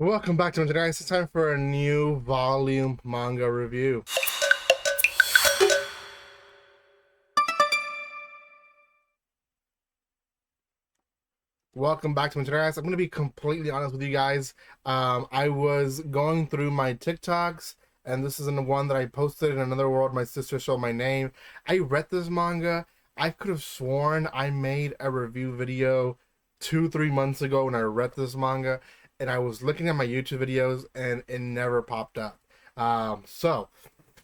Welcome back to Manga, guys. It's time for a new volume manga review. Welcome back to Manga, guys. I'm going to be completely honest with you guys. I was going through my TikToks, and this is in the one that I posted in Another World. My sister showed my name. I read this manga. I could have sworn I made a review video 2-3 months ago when I read this manga, and I was looking at my YouTube videos and it never popped up. So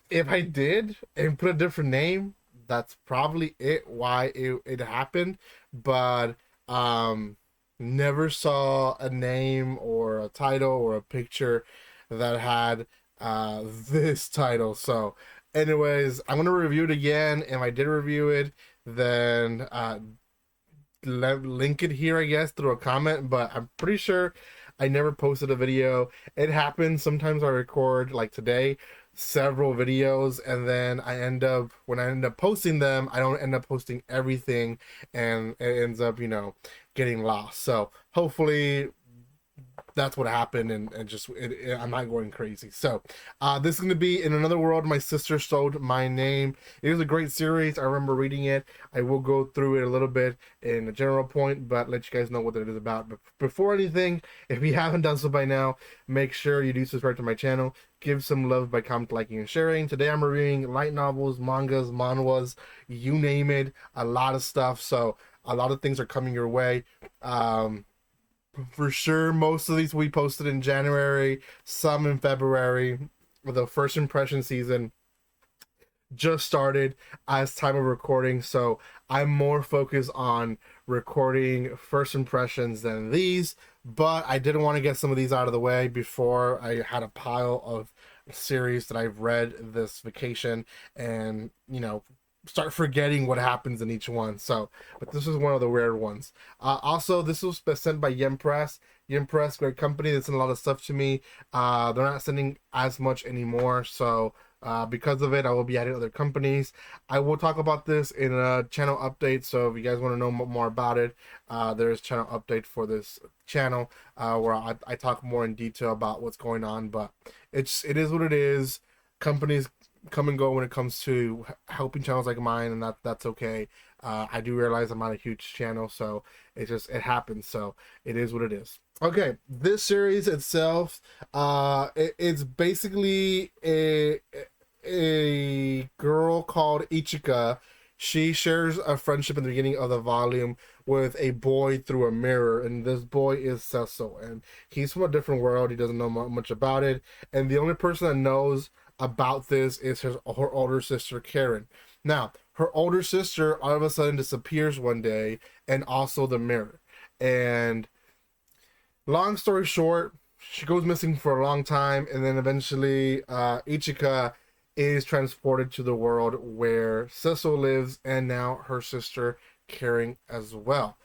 if I did and put a different name, that's probably why it happened. But never saw a name or a title or a picture that had this title. So anyways, I'm gonna review it again. If I did review it, then link it here, I guess, through a comment. But I'm pretty sure I never posted a video. It happens sometimes. I record, like today, several videos, and then when I end up posting them, I don't end up posting everything, and it ends up getting lost. So hopefully that's what happened, and just I'm not going crazy. So this is going to be In Another World. My sister sold my name. It is a great series. I remember reading it. I will go through it a little bit in a general point, but let you guys know what it is about. But before anything, if you haven't done so by now, make sure you do subscribe to my channel. Give some love by comment, liking, and sharing. Today I'm reviewing light novels, mangas, manhwas, you name it, a lot of stuff. So a lot of things are coming your way. For sure, most of these we posted in January, some in February. The first impression season just started as time of recording, so I'm more focused on recording first impressions than these, but I didn't want to get some of these out of the way before I had a pile of series that I've read this vacation and start forgetting what happens in each one. So, but this is one of the rare ones. Also, this was sent by Yen Press. Yen Press, great company. They send a lot of stuff to me. They're not sending as much anymore, so because of it, I will be adding other companies. I will talk about this in a channel update, so if you guys want to know more about it, there's channel update for this channel where I talk more in detail about what's going on. But it is what it is. Companies come and go when it comes to helping channels like mine, and that's okay. I do realize I'm not a huge channel, so it happens. So it is what it is. Okay, this series itself, it's basically a girl called Ichika. She shares a friendship in the beginning of the volume with a boy through a mirror, and this boy is Cecil, and he's from a different world. He doesn't know much about it, and the only person that knows about this is her older sister Karen. Now, her older sister all of a sudden disappears one day, and also the mirror. And long story short, she goes missing for a long time, and then eventually Ichika is transported to the world where Cecil lives, and now her sister Karen as well.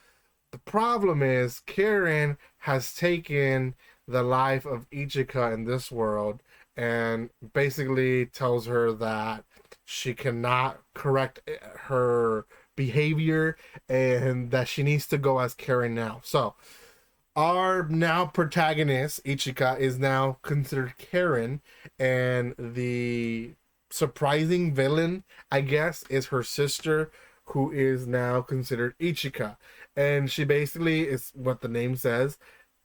The problem is Karen has taken the life of Ichika in this world and basically tells her that she cannot correct her behavior and that she needs to go as Karen now. So our now protagonist, Ichika, is now considered Karen, and the surprising villain, I guess, is her sister, who is now considered Ichika. And she basically, is what the name says,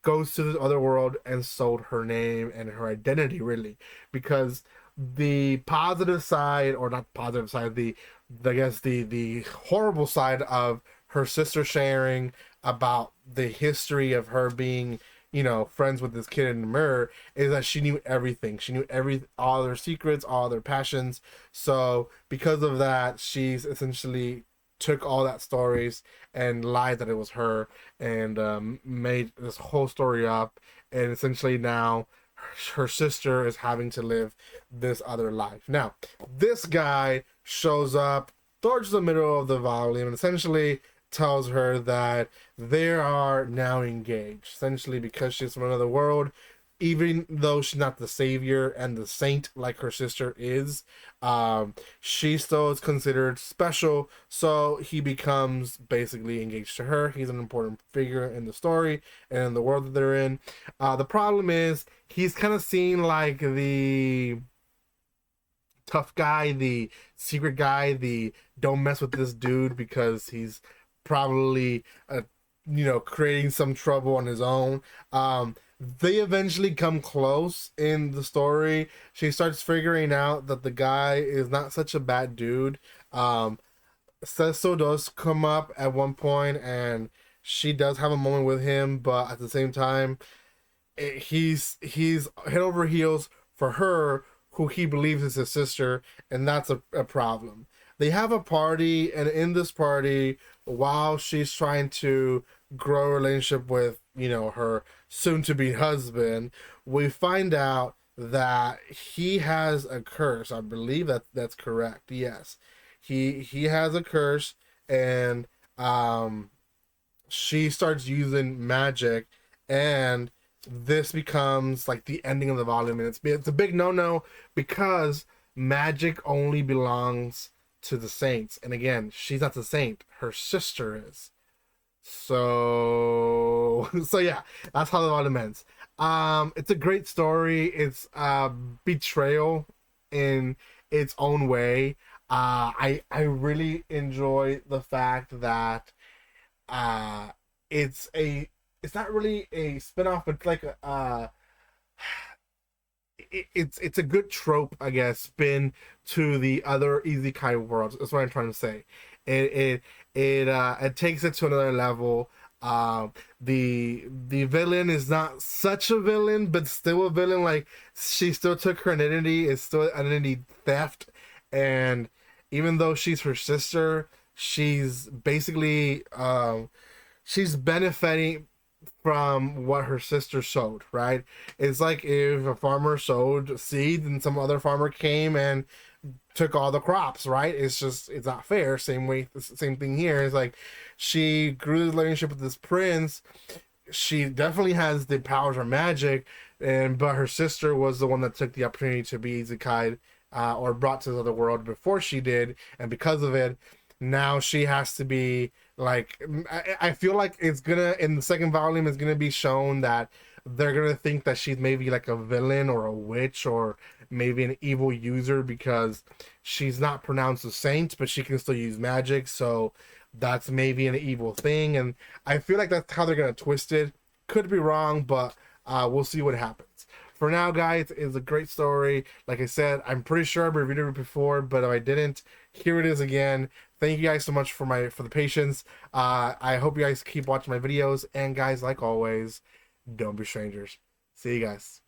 goes to the other world and sold her name and her identity, really, because the positive side, or not positive side, the I guess the horrible side of her sister sharing about the history of her being friends with this kid in the mirror is that she knew everything. She knew all their secrets, all their passions. So because of that, she's essentially took all that stories and lied that it was her, and made this whole story up, and essentially now her sister is having to live this other life. Now this guy shows up towards the middle of the volume and essentially tells her that they are now engaged, essentially because she's from another world. even though she's not the savior and the saint like her sister is, she still is considered special. So he becomes basically engaged to her. He's an important figure in the story and in the world that they're in. The problem is he's kind of seen like the tough guy, the secret guy, the don't mess with this dude because he's probably creating some trouble on his own. They eventually come close in the story. She starts figuring out that the guy is not such a bad dude. Sesso does come up at one point, and she does have a moment with him, but at the same time, he's head over heels for her, who he believes is his sister, and that's a problem. They have a party, and in this party, while she's trying to grow a relationship with, her soon-to-be husband, we find out that he has a curse. I believe that's correct. Yes, he has a curse, and she starts using magic, and this becomes like the ending of the volume, and it's a big no-no because magic only belongs to the saints, and again, she's not the saint, her sister is. So yeah, that's how the volume ends. It's a great story. It's betrayal in its own way. I really enjoy the fact that it's not really a spin-off, but it's like it's a good trope, I guess, spin to the other isekai worlds. That's what I'm trying to say. It takes it to another level. The villain is not such a villain, but still a villain. Like, she still took her identity. It's still identity theft, and even though she's her sister, she's basically she's benefiting from what her sister sowed, right? It's like if a farmer sowed seeds and some other farmer came and took all the crops, right? It's not fair. Same thing here. It's like she grew the relationship with this prince. She definitely has the powers of magic, but her sister was the one that took the opportunity to be isekai or brought to the other world before she did, and because of it, now she has to be like, I feel like it's gonna, in the second volume, it's gonna be shown that they're gonna think that she's maybe like a villain or a witch or maybe an evil user because she's not pronounced a saint, but she can still use magic. So that's maybe an evil thing, and I feel like that's how they're gonna twist it. Could be wrong, but we'll see what happens. For now, guys, it's a great story. Like I said, I'm pretty sure I've reviewed it before, but if I didn't, here it is again. Thank you guys so much for the patience. I hope you guys keep watching my videos, and guys, like always, don't be strangers. See you guys.